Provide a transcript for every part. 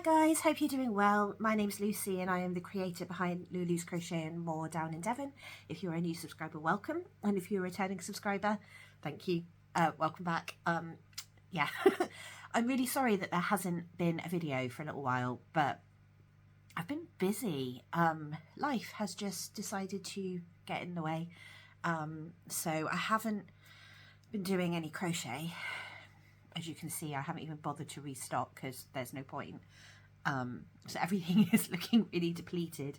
guys, hope you're doing well. My name's Lucy and I am the creator behind Lulu's Crochet and More down in Devon. If you're a new subscriber, welcome, and if you're a returning subscriber, thank you. Welcome back. Yeah, I'm really sorry that there hasn't been a video for a little while, but I've been busy. Life has just decided to get in the way, so I haven't been doing any crochet. As you can see, I haven't even bothered to restock because there's no point. So everything is looking really depleted.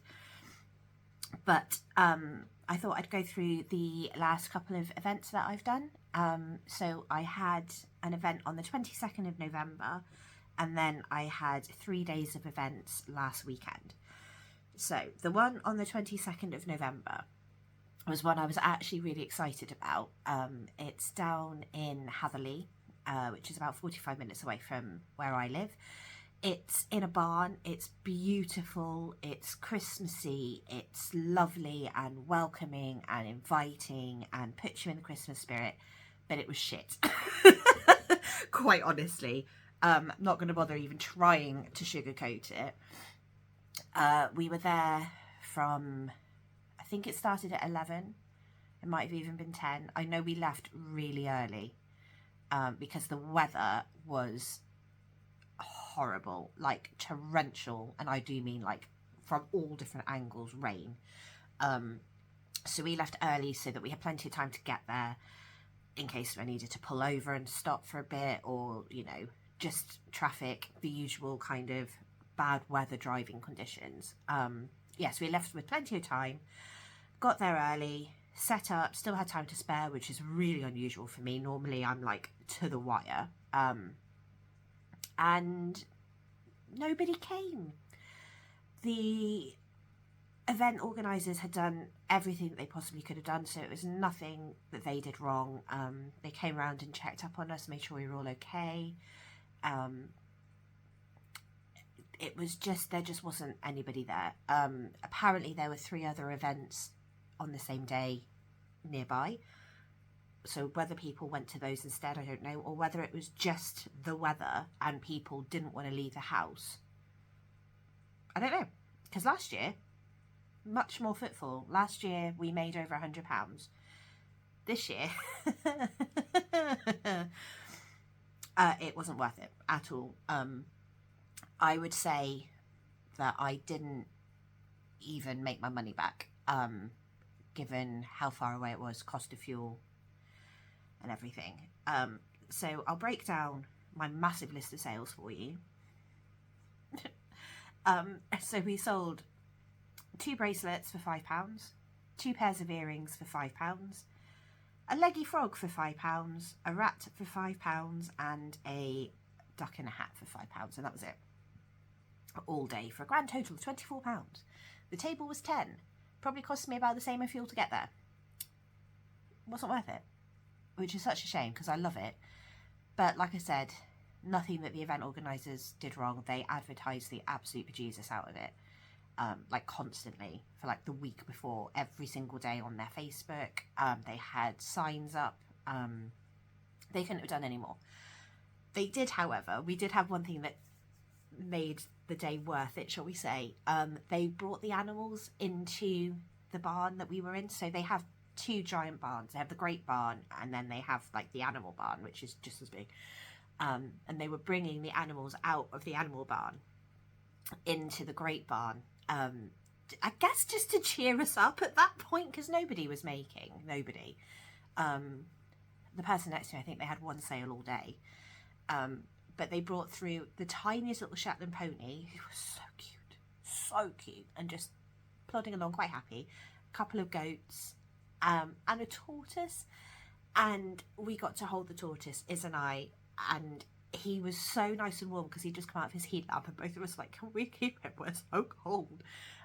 But I thought I'd go through the last couple of events that I've done. So I had an event on the 22nd of November, and then I had 3 days of events last weekend. So the one on the 22nd of November was one I was actually really excited about. It's down in Hatherley, which is about 45 minutes away from where I live. It's in a barn, it's beautiful, it's Christmassy, it's lovely and welcoming and inviting and puts you in the Christmas spirit, but it was shit. Quite honestly. I'm not going to bother even trying to sugarcoat it. We were there from, I think it started at 11, it might have even been 10. I know we left really early. Because the weather was horrible, like torrential, and I do mean like from all different angles, rain. So we left early so that we had plenty of time to get there in case I needed to pull over and stop for a bit, or, you know, just traffic, the usual kind of bad weather driving conditions. Yes, we left with plenty of time, got there early, set up, still had time to spare, which is really unusual for me. Normally I'm like to the wire, and nobody came. The event organisers had done everything that they possibly could have done, so it was nothing that they did wrong. They came around and checked up on us, made sure we were all okay. It was just, there just wasn't anybody there. Apparently there were 3 other events on the same day nearby, so whether people went to those instead, I don't know, or whether it was just the weather and people didn't want to leave the house, I don't know. Because last year, much more footfall. Last year we made over £100. This year it wasn't worth it at all. I would say that I didn't even make my money back, given how far away it was, cost of fuel and everything. So I'll break down my massive list of sales for you. So we sold 2 bracelets for £5, 2 pairs of earrings for £5, a leggy frog for £5, a rat for £5, and a duck in a hat for £5, and that was it. All day for a grand total of £24. The table was 10. Probably cost me about the same in fuel to get there. Wasn't worth it, which is such a shame because I love it. But like I said, nothing that the event organisers did wrong. They advertised the absolute bejesus out of it, like constantly for like the week before, every single day on their Facebook. They had signs up. They couldn't have done any more. They did, however, we did have one thing that made the day worth it, shall we say. They brought the animals into the barn that we were in. So they have 2 giant barns. They have the great barn, and then they have like the animal barn, which is just as big. And they were bringing the animals out of the animal barn into the great barn, I guess just to cheer us up at that point, because nobody was making, nobody. The person next to me, I think they had 1 sale all day. But they brought through the tiniest little Shetland pony, who was so cute, and just plodding along quite happy. A couple of goats, and a tortoise. And we got to hold the tortoise, Iz and I, and he was so nice and warm because he'd just come out of his heat lamp, and both of us were like, can we keep him? We're so cold.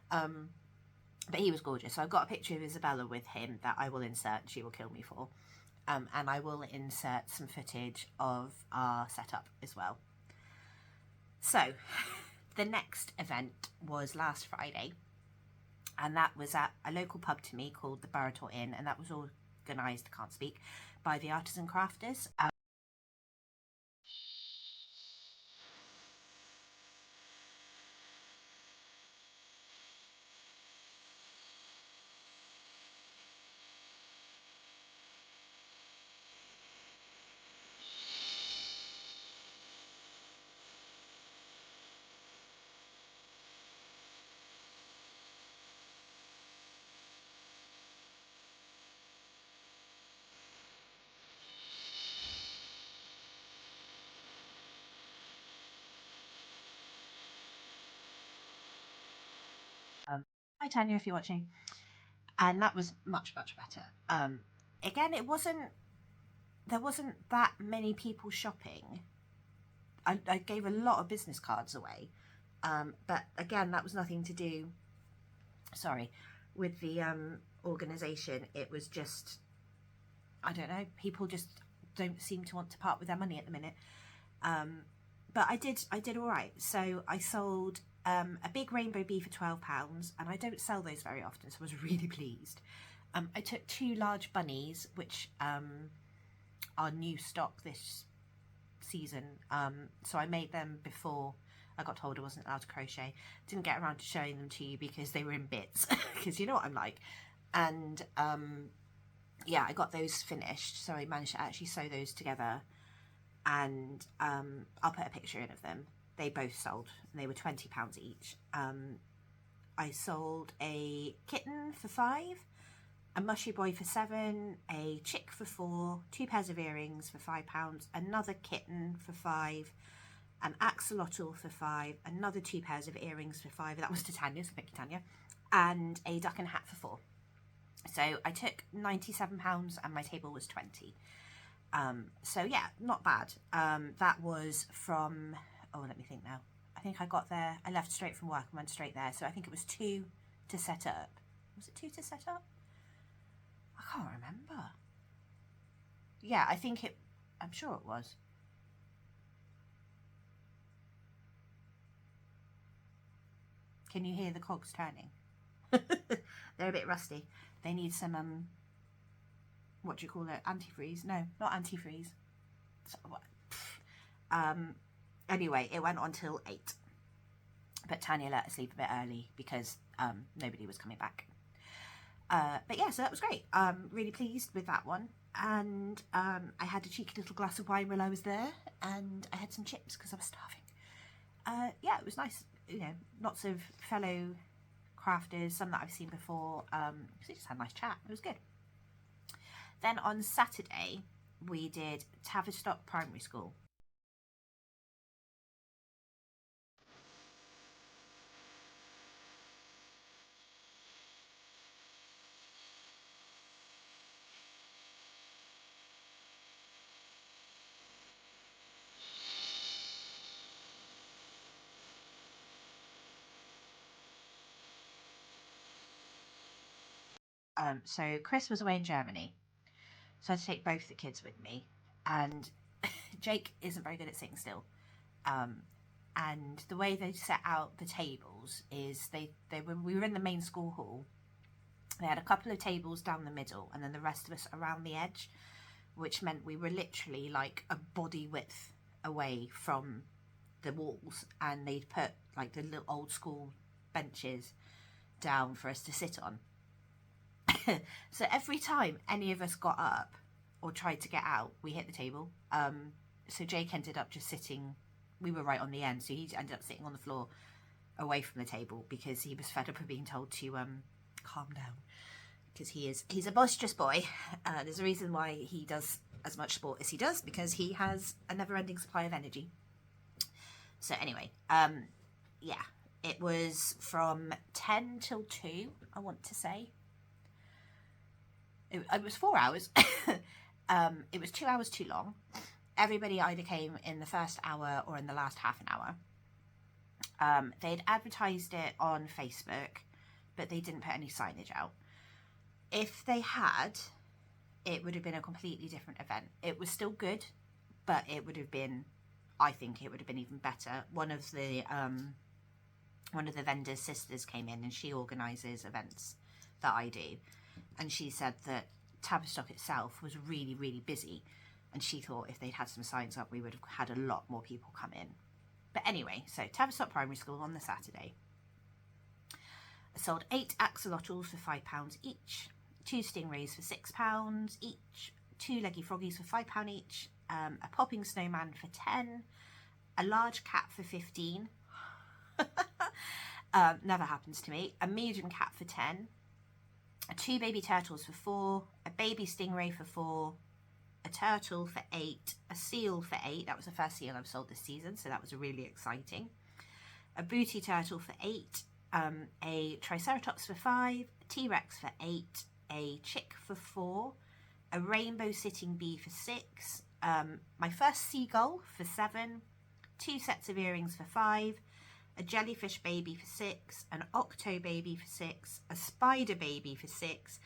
But he was gorgeous. So I've got a picture of Isabella with him that I will insert. She will kill me for. And I will insert some footage of our setup as well. So the next event was last Friday, and that was at a local pub to me called the Barator Inn, and that was organised, can't speak, by the Artisan Crafters. So, Hi Tanya, if you're watching. And that was much, much better. Again, there wasn't that many people shopping. I gave a lot of business cards away. But again, that was nothing to do, sorry, with the organisation. It was just, I don't know, people just don't seem to want to part with their money at the minute. But I did all right. So I sold a big rainbow bee for £12, and I don't sell those very often, so I was really pleased. I took 2 large bunnies, which are new stock this season. So I made them before I got told I wasn't allowed to crochet. Didn't get around to showing them to you because they were in bits, because you know what I'm like. And yeah, I got those finished, so I managed to actually sew those together. And I'll put a picture in of them. They both sold, and they were £20 each. I sold a kitten for £5, a mushy boy for £7, a chick for £4, 2 pairs of earrings for £5, another kitten for £5, an axolotl for £5, another 2 pairs of earrings for £5. That was to Tanya, so thank you, Tanya. And a duck and hat for £4. So I took £97 and my table was 20. So yeah, not bad. That was from, oh, let me think now. I think I got there, I left straight from work and went straight there. So I think it was 2 to set up. Was it 2 to set up? I can't remember. Yeah, I think I'm sure it was. Can you hear the cogs turning? They're a bit rusty. They need some, what do you call it? Antifreeze? No, not antifreeze. Anyway, it went on till 8. But Tanya let us leave a bit early because nobody was coming back. But yeah, so that was great. Really pleased with that one. And I had a cheeky little glass of wine while I was there, and I had some chips because I was starving. Yeah, it was nice. You know, lots of fellow crafters, some that I've seen before. We just had a nice chat. It was good. Then on Saturday, we did Tavistock Primary School. So Chris was away in Germany, so I had to take both the kids with me, and Jake isn't very good at sitting still. And the way they set out the tables is we were in the main school hall. They had a couple of tables down the middle, and then the rest of us around the edge, which meant we were literally like a body width away from the walls, and they'd put like the little old school benches down for us to sit on. So every time any of us got up or tried to get out, we hit the table. So Jake ended up just sitting, we were right on the end, so he ended up sitting on the floor away from the table because he was fed up of being told to calm down, because he's a boisterous boy. There's a reason why he does as much sport as he does, because he has a never-ending supply of energy. So anyway, yeah, it was from 10 till 2, I want to say. It was 4 hours. It was 2 hours too long. Everybody either came in the first hour or in the last half an hour. They'd advertised it on Facebook, but they didn't put any signage out. If they had, it would have been a completely different event. It was still good, but it would have been, I think it would have been even better. One of the vendors' sisters came in, and she organises events that I do. And she said that Tavistock itself was really, really busy. And she thought if they'd had some signs up, we would have had a lot more people come in. But anyway, so Tavistock Primary School on the Saturday. I sold 8 axolotls for £5 each, 2 stingrays for £6 each, 2 leggy froggies for £5 each, a popping snowman for 10, a large cat for 15. Never happens to me. A medium cat for 10. 2 baby turtles for 4, a baby stingray for 4, a turtle for 8, a seal for 8. That was the first seal I've sold this season, so that was really exciting. A booty turtle for 8, a Triceratops for 5, a T-Rex for 8, a chick for 4, a rainbow sitting bee for 6, my first seagull for 7, 2 sets of earrings for 5, a jellyfish baby for 6, an octo baby for 6, a spider baby for 6,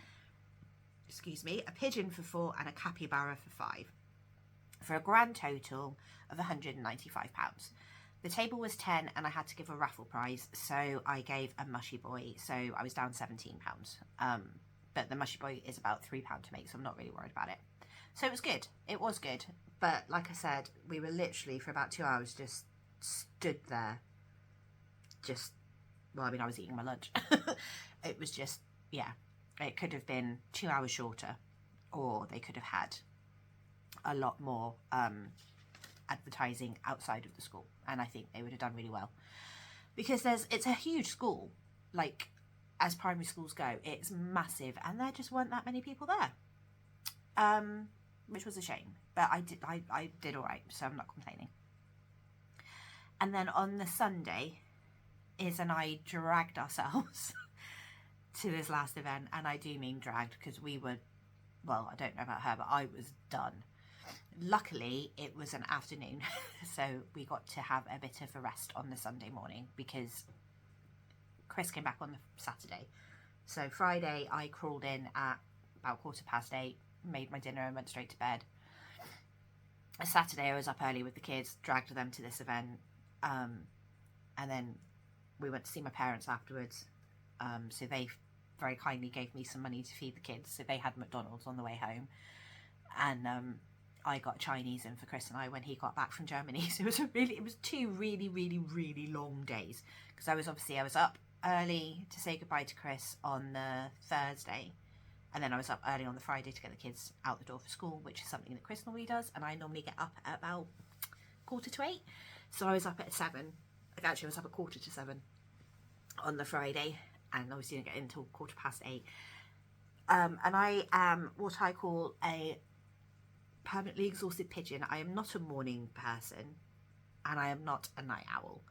excuse me, a pigeon for 4, and a capybara for 5, for a grand total of £195. The table was 10 and I had to give a raffle prize, so I gave a mushy boy, so I was down £17. But the mushy boy is about £3 to make, so I'm not really worried about it. So it was good. It was good. But like I said, we were literally for about 2 hours just stood there. Well, I mean, I was eating my lunch. It was just, yeah, it could have been 2 hours shorter, or they could have had a lot more advertising outside of the school, and I think they would have done really well, because it's a huge school, like as primary schools go, it's massive, and there just weren't that many people there, which was a shame, but I did all right, so I'm not complaining. And then on the Sunday, Iz and I dragged ourselves to this last event, and I do mean dragged, because we were, well, I don't know about her, but I was done. Luckily, it was an afternoon, so we got to have a bit of a rest on the Sunday morning, because Chris came back on the Saturday. So Friday, I crawled in at about 8:15, made my dinner and went straight to bed. Saturday, I was up early with the kids, dragged them to this event, and then we went to see my parents afterwards. So they very kindly gave me some money to feed the kids, so they had McDonald's on the way home, and I got Chinese in for Chris and I when he got back from Germany. So it was 2 really long days, because I was up early to say goodbye to Chris on the Thursday, and then I was up early on the Friday to get the kids out the door for school, which is something that Chris normally does, and I normally get up at about 7:45. So I was up at 7. Actually, I was up at 7:15 on the Friday, and obviously didn't get in until 8:15. And I am what I call a permanently exhausted pigeon. I am not a morning person, and I am not a night owl.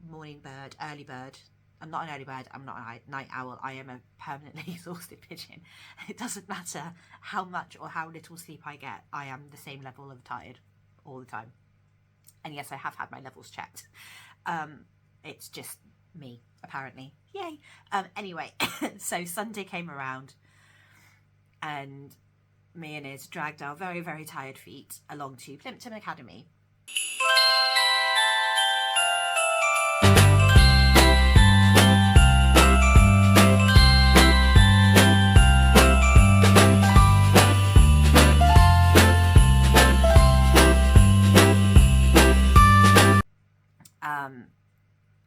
Morning bird, early bird. I'm not an early bird, I'm not a night owl. I am a permanently exhausted pigeon. It doesn't matter how much or how little sleep I get, I am the same level of tired all the time. And yes, I have had my levels checked. It's just me, apparently. Yay! Anyway, so Sunday came around, and me and Iz dragged our very tired feet along to Plimpton Academy.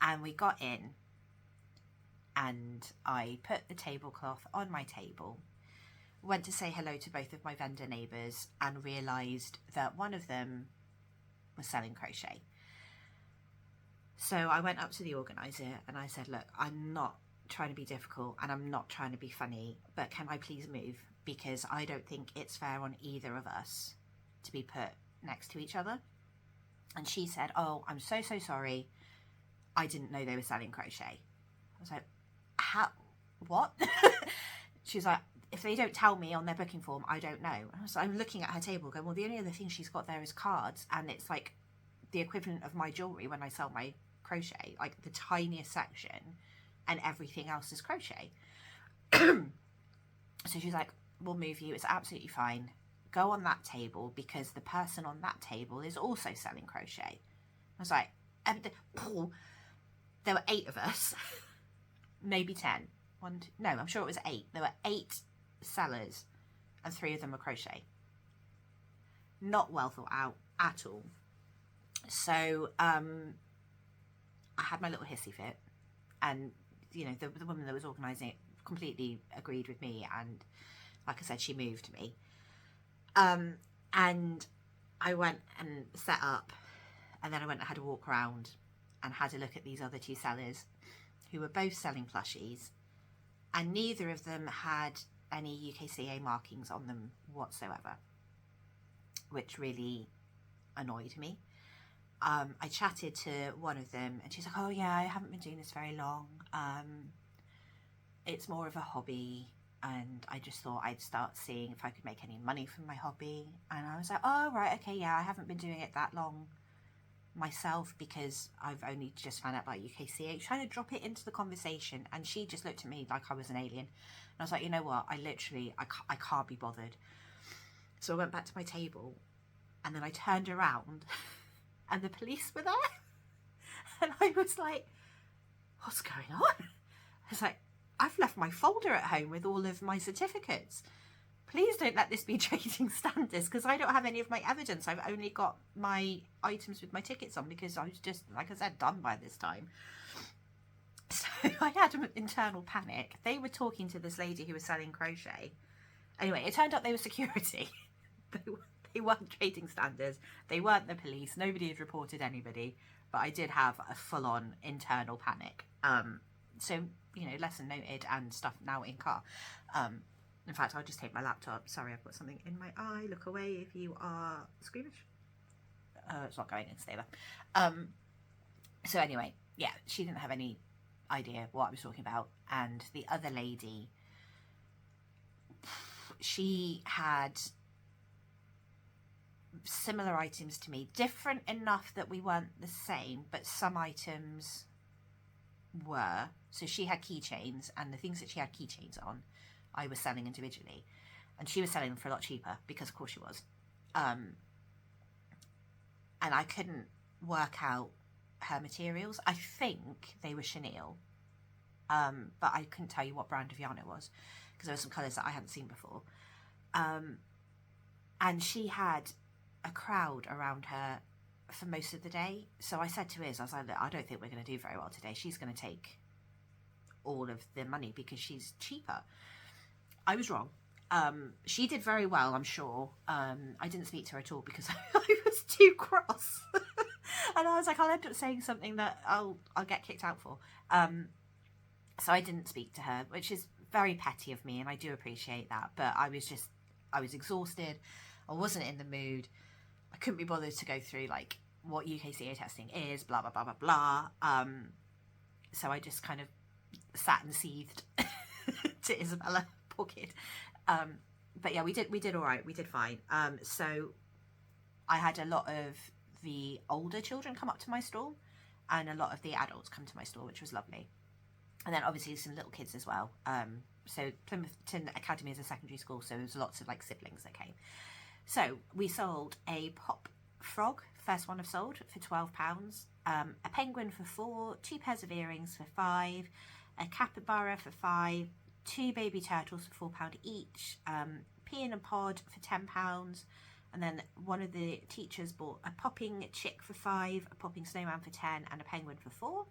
And we got in, and I put the tablecloth on my table, went to say hello to both of my vendor neighbours, and realised that one of them was selling crochet. So I went up to the organiser and I said, look, I'm not trying to be difficult and I'm not trying to be funny, but can I please move? Because I don't think it's fair on either of us to be put next to each other. And she said, oh, I'm so sorry. I didn't know they were selling crochet. I was like, how? What? She was like, if they don't tell me on their booking form, I don't know. So I'm looking at her table going, well, the only other thing she's got there is cards, and it's like the equivalent of my jewellery when I sell my crochet, like the tiniest section, and everything else is crochet. So she's like, we'll move you, it's absolutely fine. Go on that table, because the person on that table is also selling crochet. I was like, there were 8 of us, maybe 10. No, I'm sure it was 8. There were 8 sellers, and 3 of them were crochet. Not well thought out at all. So I had my little hissy fit, and you know, the woman that was organising it completely agreed with me, and like I said, she moved me. And I went and set up, and then I went and had a walk around and had a look at these other 2 sellers who were both selling plushies, and neither of them had any UKCA markings on them whatsoever, which really annoyed me. I chatted to one of them and she's like, oh yeah, I haven't been doing this very long. It's more of a hobby, and I just thought I'd start seeing if I could make any money from my hobby. And I was like, oh right, okay, yeah, I haven't been doing it that long myself because I've only just found out about UKCH, trying to drop it into the conversation. And she just looked at me like I was an alien. And I was like, you know what, I can't be bothered. So I went back to my table and then I turned around and the police were there. And I was like, what's going on? I was like, I've left my folder at home with all of my certificates. Please don't let this be trading standards, because I don't have any of my evidence. I've only got my items with my tickets on because I was just, like I said, done by this time. So I had an internal panic. They were talking to this lady who was selling crochet. Anyway, it turned out they were security. They weren't trading standards. They weren't the police. Nobody had reported anybody. But I did have a full-on internal panic. So, you know, lesson noted and stuff now in car. In fact, I'll just take my laptop. Sorry, I've got something in my eye. Look away if you are squeamish. It's not going in, stay there. So anyway, yeah, she didn't have any idea what I was talking about. And the other lady, she had similar items to me, different enough that we weren't the same, but some items were. So she had keychains, and the things that she had keychains on I was selling individually, and she was selling them for a lot cheaper because of course she was. And I couldn't work out her materials. I think they were chenille, but I couldn't tell you what brand of yarn it was because there were some colours that I hadn't seen before. And she had a crowd around her for most of the day. So I said to Iz, I was like, look, I don't think we're going to do very well today. She's going to take all of the money because she's cheaper. I was wrong. She did very well, I'm sure. I didn't speak to her at all because I was too cross. And I was like, I'll end up saying something that I'll get kicked out for. So I didn't speak to her, which is very petty of me, and I do appreciate that. But I was exhausted. I wasn't in the mood. I couldn't be bothered to go through like what UKCA testing is, blah, blah, blah, blah, blah. So I just kind of sat and seethed to Isabella, poor kid. But yeah, we did all right. We did fine. So I had a lot of the older children come up to my stall and a lot of the adults come to my stall, which was lovely. And then obviously some little kids as well. So Plymoughton Academy is a secondary school, so there's lots of like siblings that came. So we sold a pop frog, first one I've sold, for £12, a penguin for £4, 2 pairs of earrings for £5, a capybara for £5, 2 baby turtles for £4 each, pea in a pod for £10, and then one of the teachers bought a popping chick for £5, a popping snowman for £10, and a penguin for £4.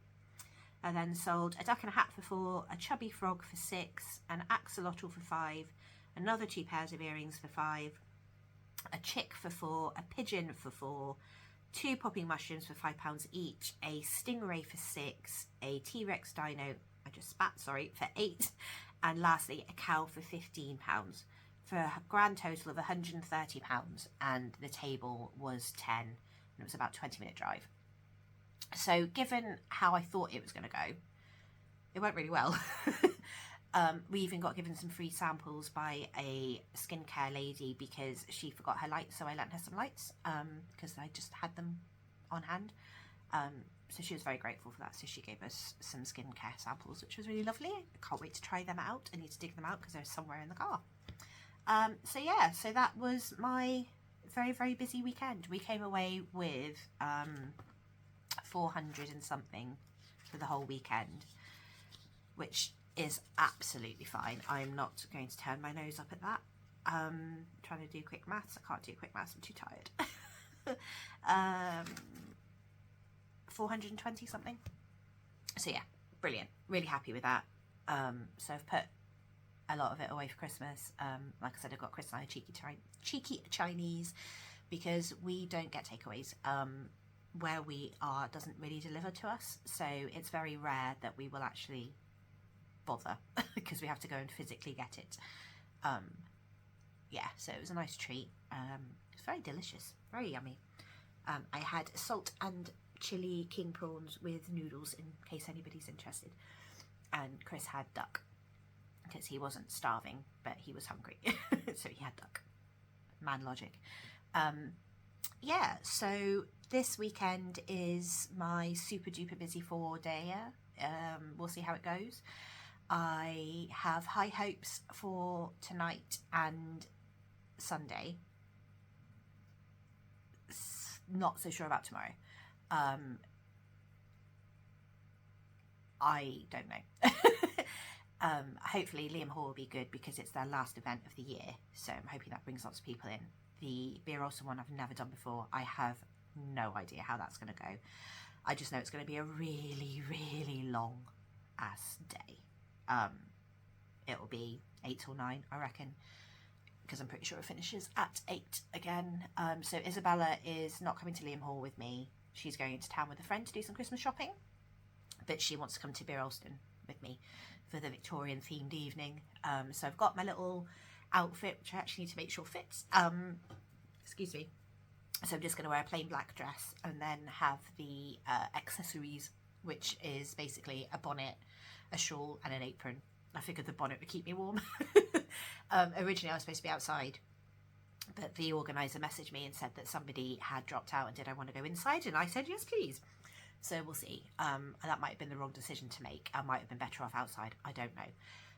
I then sold a duck and a hat for £4, a chubby frog for £6, an axolotl for £5, another 2 pairs of earrings for £5, a chick for £4, a pigeon for £4, 2 popping mushrooms for £5 each, a stingray for £6, a T-Rex dino, I just spat, sorry, for £8, and lastly a cow for £15, for a grand total of £130, and the table was 10, and it was about a 20-minute drive. So given how I thought it was going to go, it went really well. We even got given some free samples by a skincare lady because she forgot her lights, so I lent her some lights because I just had them on hand. So she was very grateful for that, so she gave us some skincare samples, which was really lovely. I can't wait to try them out. I need to dig them out because they're somewhere in the car. So yeah, so that was my very, very busy weekend. We came away with 400 and something for the whole weekend, which is absolutely fine. I'm not going to turn my nose up at that. Trying to do quick maths. I can't do quick maths, I'm too tired. 420 something. So yeah, brilliant. Really happy with that. So I've put a lot of it away for Christmas. Like I said, I've got Chris and I cheeky Chinese because we don't get takeaways. Where we are doesn't really deliver to us, so it's very rare that we will actually bother because we have to go and physically get it. Yeah, so it was a nice treat. It's very delicious, very yummy. I had salt and chili king prawns with noodles in case anybody's interested, and Chris had duck because he wasn't starving but he was hungry so he had duck. Man logic. Yeah, so this weekend is my super duper busy 4-day. We'll see how it goes. I have high hopes for tonight and Sunday. Not so sure about tomorrow. I don't know. Hopefully Liam Hall will be good because it's their last event of the year, so I'm hoping that brings lots of people in. The Beer Olsen one I've never done before. I have no idea how that's going to go. I just know it's going to be a really, really long ass day. It'll be 8 till 9, I reckon, because I'm pretty sure it finishes at 8 again. So Isabella is not coming to Liam Hall with me. She's going into town with a friend to do some Christmas shopping, but she wants to come to Beer Olsen with me for the Victorian themed evening. So I've got my little outfit, which I actually need to make sure fits. Excuse me. So I'm just going to wear a plain black dress and then have the accessories, which is basically a bonnet, a shawl and an apron. I figured the bonnet would keep me warm. Originally I was supposed to be outside, but the organiser messaged me and said that somebody had dropped out and did I want to go inside, and I said yes please. So we'll see. And that might have been the wrong decision to make. I might have been better off outside. I don't know.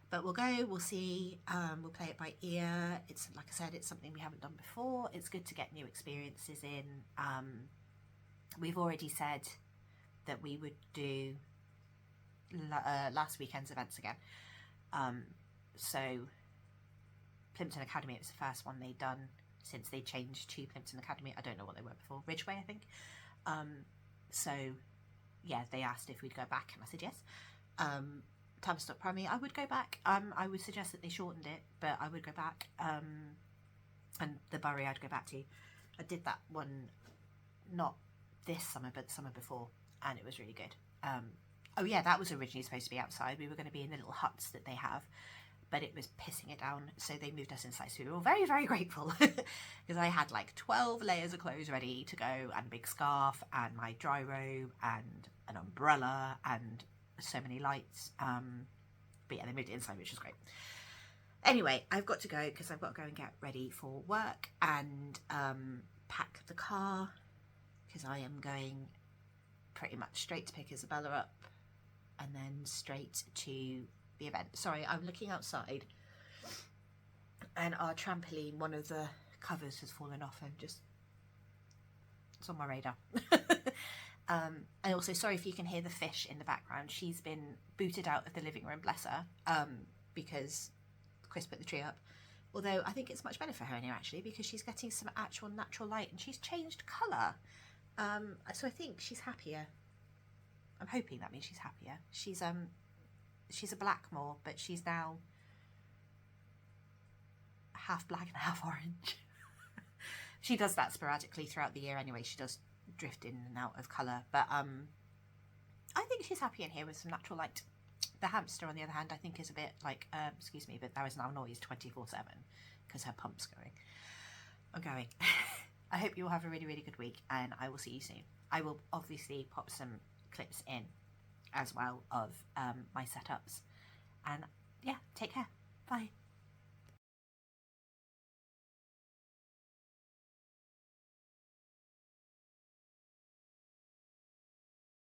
But we'll go, we'll see, we'll play it by ear. It's, like I said, it's something we haven't done before. It's good to get new experiences in. We've already said that we would do last weekend's events again. So Plimpton Academy, it was the first one they'd done since they changed to Plimpton Academy. I don't know what they were before. Ridgeway, I think. So yeah, they asked if we'd go back and I said yes. Tavistock Primary, I would go back. I would suggest that they shortened it, but I would go back. And the Bury I'd go back to. I did that one not this summer but the summer before, and it was really good. Oh yeah, that was originally supposed to be outside. We were going to be in the little huts that they have, but it was pissing it down, so they moved us inside. So we were all very, very grateful because I had like 12 layers of clothes ready to go, and a big scarf, and my dry robe, and an umbrella, and so many lights. But yeah, they moved it inside, which was great. Anyway, I've got to go because I've got to go and get ready for work and pack the car, because I am going pretty much straight to pick Isabella up and then straight to the event. Sorry, I'm looking outside and our trampoline, one of the covers has fallen off. It's on my radar. And also, sorry if you can hear the fish in the background. She's been booted out of the living room, bless her, because Chris put the tree up. Although I think it's much better for her now, actually, because she's getting some actual natural light and she's changed colour. So I think she's happier. I'm hoping that means she's happier. She's a Blackmore, but she's now half black and half orange. She does that sporadically throughout the year anyway. She does drift in and out of colour, but I think she's happy in here with some natural light. The hamster, on the other hand, I think is a bit like, excuse me, but there is now noise 24/7 because her pump's going. I'm going. I hope you all have a really, really good week, and I will see you soon. I will obviously pop some clips in as well of my setups, and yeah, take care. Bye.